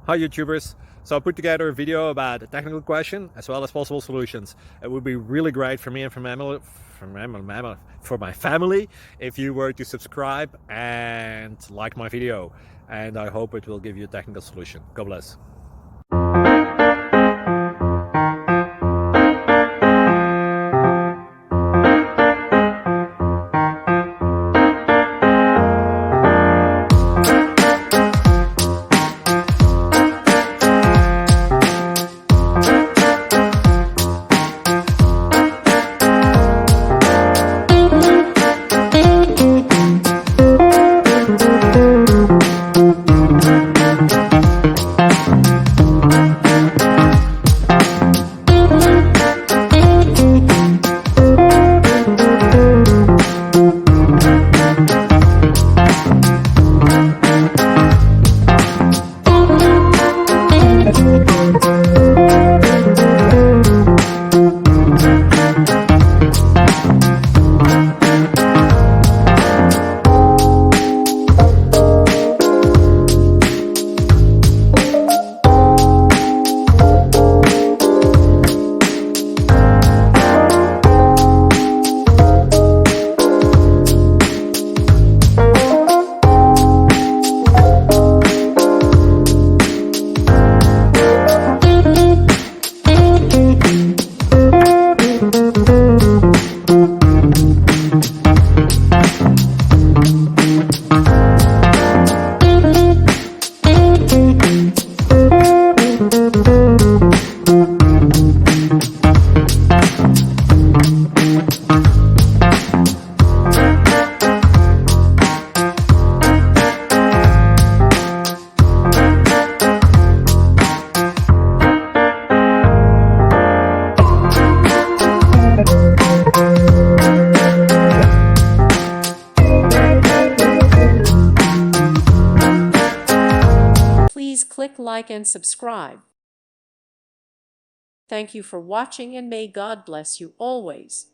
Hi YouTubers! So I put together a video about a technical question as well as possible solutions. It would be really great for me and for my family if you were to subscribe and like my video, and I hope it will give you a technical solution. God bless. Please click like and subscribe. Thank you for watching, and may God bless you always.